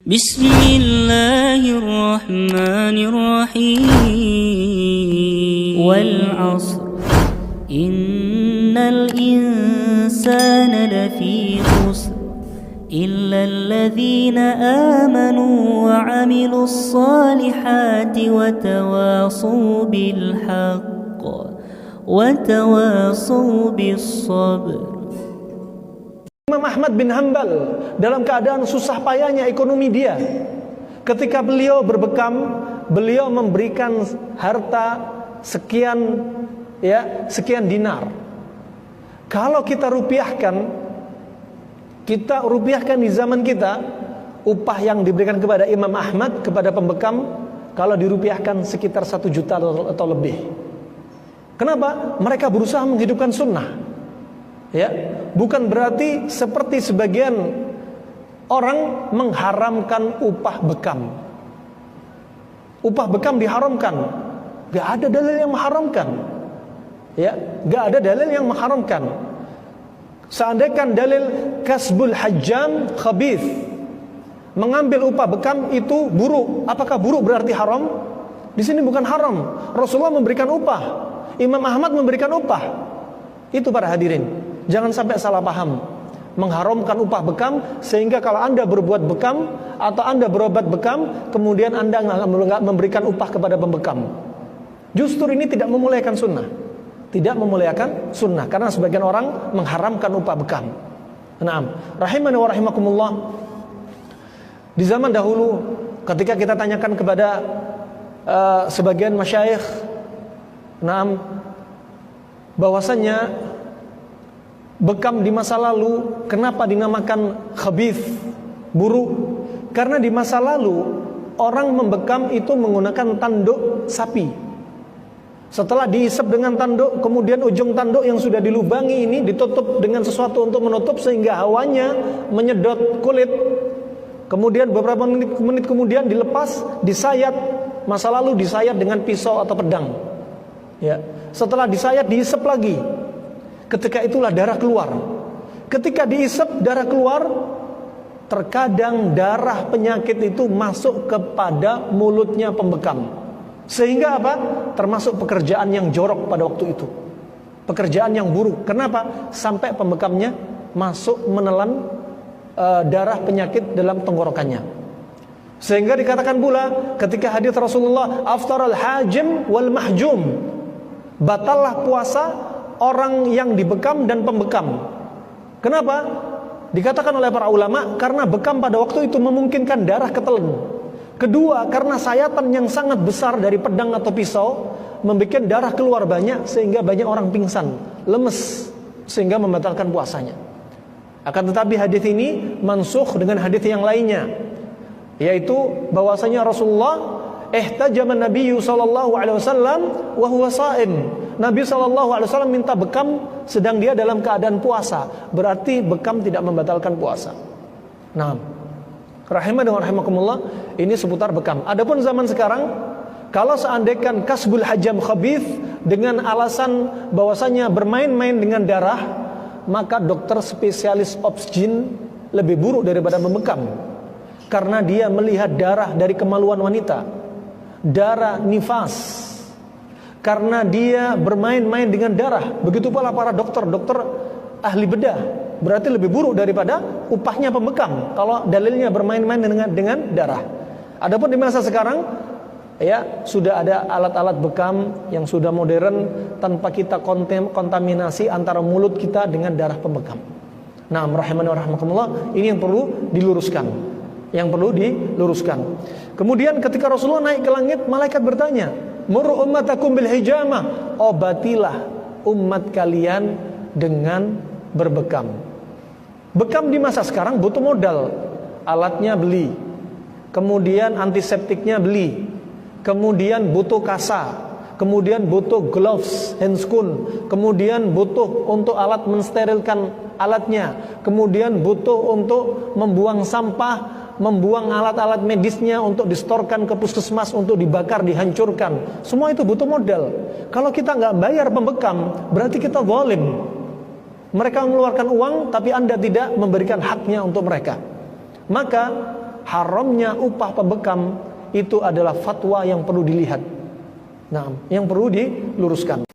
بسم الله الرحمن الرحيم والعصر إن الإنسان لفي خسر إلا الذين آمنوا وعملوا الصالحات وتواصوا بالحق وتواصوا بالصبر. Imam Ahmad bin Hanbal dalam keadaan susah payahnya ekonomi dia, ketika beliau berbekam, beliau memberikan harta sekian dinar. Kalau kita rupiahkan di zaman kita, upah yang diberikan kepada Imam Ahmad kepada pembekam kalau dirupiahkan sekitar 1 juta atau lebih. Kenapa? Mereka berusaha menghidupkan sunnah. Ya, bukan berarti seperti sebagian orang mengharamkan upah bekam. Upah bekam diharamkan. Gak ada dalil yang mengharamkan. Ya, gak ada dalil yang mengharamkan. Seandainya dalil kasbul hajjam khabith, mengambil upah bekam itu buruk. Apakah buruk berarti haram? Di sini bukan haram. Rasulullah memberikan upah, Imam Ahmad memberikan upah. Itu para hadirin, jangan sampai salah paham, mengharamkan upah bekam sehingga kalau Anda berbuat bekam atau Anda berobat bekam, kemudian Anda nggak memberikan upah kepada pembekam. Justru ini tidak memuliakan sunnah, tidak memuliakan sunnah, karena sebagian orang mengharamkan upah bekam. Naam, rahimani wa rahimakumullah. Di zaman dahulu, ketika kita tanyakan kepada sebagian masyayikh, naam, bahwasanya bekam di masa lalu kenapa dinamakan khabith, buruk? Karena di masa lalu orang membekam itu menggunakan tanduk sapi. Setelah diisap dengan tanduk, kemudian ujung tanduk yang sudah dilubangi ini ditutup dengan sesuatu untuk menutup sehingga hawanya menyedot kulit. Kemudian beberapa menit kemudian dilepas, disayat. Masa lalu disayat dengan pisau atau pedang. Ya, setelah disayat diisap lagi. Ketika itulah darah keluar. Ketika diisap darah keluar, terkadang darah penyakit itu masuk kepada mulutnya pembekam. Sehingga apa? Termasuk pekerjaan yang jorok pada waktu itu. Pekerjaan yang buruk. Kenapa? Sampai pembekamnya masuk menelan darah penyakit dalam tenggorokannya. Sehingga dikatakan pula ketika hadis Rasulullah, aftaral hajim wal mahjum, batallah puasa orang yang dibekam dan pembekam. Kenapa? Dikatakan oleh para ulama, karena bekam pada waktu itu memungkinkan darah ketelan. Kedua, karena sayatan yang sangat besar dari pedang atau pisau membuat darah keluar banyak sehingga banyak orang pingsan, lemes, sehingga membatalkan puasanya. Akan tetapi hadis ini mansukh dengan hadis yang lainnya, yaitu bahwasanya Rasulullah ihtajaman Nabi sallallahu alaihi wasallam wa huwa shaim. Nabi sallallahu alaihi wasallam minta bekam sedang dia dalam keadaan puasa. Berarti bekam tidak membatalkan puasa. Nah, rahimah dan rahimakumullah, ini seputar bekam. Adapun zaman sekarang, kalau seandainya kasbul hajam khabith dengan alasan bahwasanya bermain-main dengan darah, maka dokter spesialis obsgin lebih buruk daripada membekam. Karena dia melihat darah dari kemaluan wanita, darah nifas. Karena dia bermain-main dengan darah. Begitu pula para dokter ahli bedah, berarti lebih buruk daripada upahnya pembekam kalau dalilnya bermain-main dengan darah. Adapun di masa sekarang, ya, sudah ada alat-alat bekam yang sudah modern tanpa kita kontaminasi antara mulut kita dengan darah pembekam. Nah, rahimani wa rahimakumullah, ini yang perlu diluruskan. Kemudian ketika Rasulullah naik ke langit, malaikat bertanya, muru ummatakum bil hijamah, obatilah umat kalian dengan berbekam. Bekam di masa sekarang butuh modal, alatnya beli, kemudian antiseptiknya beli, kemudian butuh kasa, kemudian butuh gloves, handscoon, kemudian butuh untuk alat mensterilkan alatnya, kemudian butuh untuk membuang sampah, membuang alat-alat medisnya untuk distorkan ke puskesmas untuk dibakar, dihancurkan. Semua itu butuh modal. Kalau kita nggak bayar pembekam, berarti kita zalim. Mereka mengeluarkan uang, tapi Anda tidak memberikan haknya untuk mereka. Maka haramnya upah pembekam itu adalah fatwa yang perlu dilihat. Nah, yang perlu diluruskan.